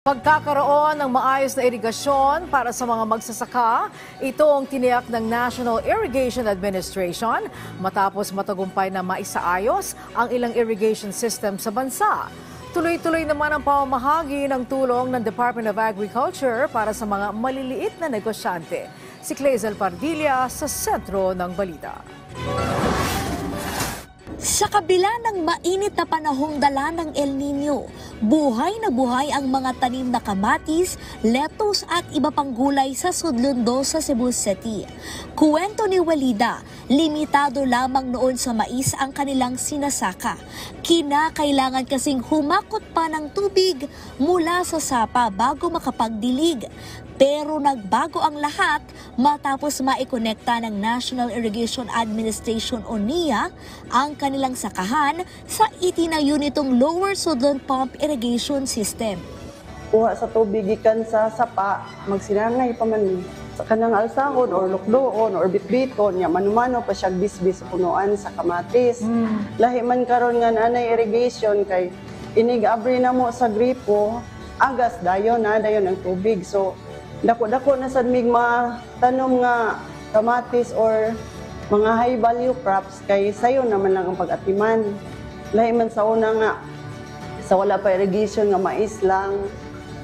Pagkakaroon ng maayos na irigasyon para sa mga magsasaka, ito ang tiniyak ng National Irrigation Administration matapos matagumpay na maisaayos ang ilang irrigation system sa bansa. Tuloy-tuloy naman ang pamamahagi ng tulong ng Department of Agriculture para sa mga maliliit na negosyante. Si Clazel Pardilla sa sentro ng balita. Sa kabila ng mainit na panahong dala ng El Nino, buhay na buhay ang mga tanim na kamatis, lettuce at iba pang gulay sa Sudlundo sa Cebu City. Kuwento ni Walida, limitado lamang noon sa mais ang kanilang sinasaka. Kinakailangan kasing humakot pa ng tubig mula sa sapa bago makapagdilig. Pero nagbago ang lahat matapos maikonekta ng National Irrigation Administration o NIA ang kanilang sakahan sa itinayo nitong Lower Sudlon Pump Irrigation System. Kuha sa tubig gikan sa sapa, magsinangay pa man sa kanang alsahon or lukdoon or bitbiton, nya manumano pa siya bisbis punuan sa kamatis. Lahi man karon nga nanay irrigation kay inig-abri na mo sa gripo, agas dayon ang tubig. So dako-dako na sad mig tanom nga kamatis or mga high value crops kay sayo naman lang ang pag-atiman. Lahi man sa una nga sa wala pa irrigation nga mais lang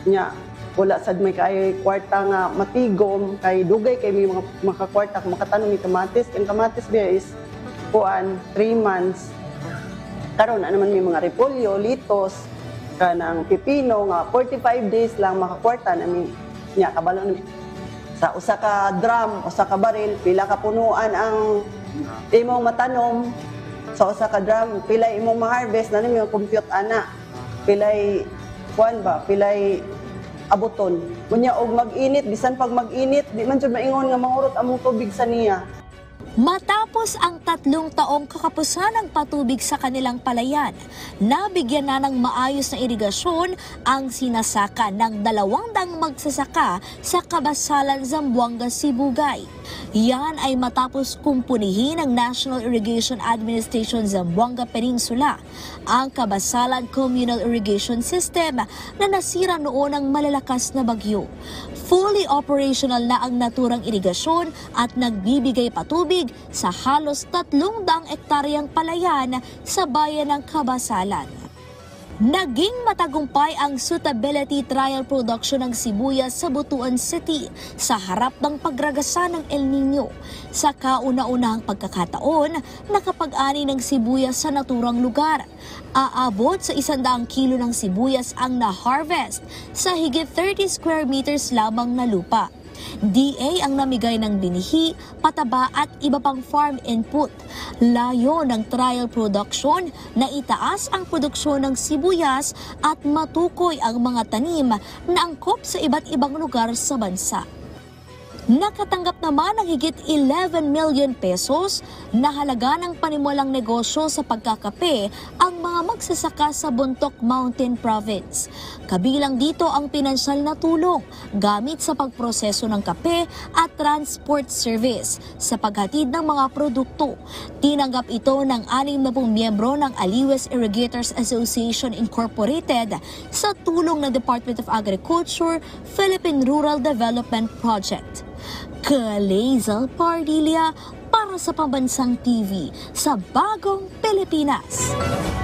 nya wala sad may kay kwarta nga matigom kay dugay kay may mga makakwarta kung makatanom ni kamatis. Ang kamatis biya is 3 months. Karon na naman may mga repolyo, litos, kanang pipino nga 45 days lang makakwarta na mi nya kabalon sa usa ka drum, usa ka baril, pila ka punuan ang imong matanom. Sa usa ka drum, pilay imong ma-harvest na nimo compute ana. Pilay pilay abuton. Kunya og mag-init, bisan pag mag-init, di man jud maingon nga mangurot among tubig sa niya. Matapos ang 3 taong kakapusan ng patubig sa kanilang palayan, nabigyan na ng maayos na irigasyon ang sinasaka ng 200 magsasaka sa Kabasalan, Zamboanga, Sibugay. Yan ay matapos kumpunihin ng National Irrigation Administration Zamboanga Peninsula ang Kabasalan Communal Irrigation System na nasira noon ng malalakas na bagyo. Fully operational na ang naturang irigasyon at nagbibigay patubig sa halos 300 ektaryang palayan sa bayan ng Kabasalan. Naging matagumpay ang suitability trial production ng sibuyas sa Butuan City sa harap ng pagragasa ng El Nino. Sa kauna-unahang pagkakataon, nakapag-ani ng sibuyas sa naturang lugar. Aabot sa 100 kilo ng sibuyas ang na-harvest sa higit 30 square meters lamang na lupa. DA ang namigay ng binihi, pataba at iba pang farm input. Layo ng trial production na itaas ang produksyon ng sibuyas at matukoy ang mga tanim na angkop sa iba't ibang lugar sa bansa. Nakatanggap naman ng higit 11 million pesos na halaga ng panimulang negosyo sa pagkakape ang mga magsasaka sa Bontoc Mountain Province. Kabilang dito ang pinansyal na tulong gamit sa pagproseso ng kape at transport service sa paghatid ng mga produkto. Tinanggap ito ng 60 miyembro ng Aliwes Irrigators Association Incorporated sa tulong ng Department of Agriculture, Philippine Rural Development Project. Clazel Pardilla para sa Pambansang TV sa Bagong Pilipinas.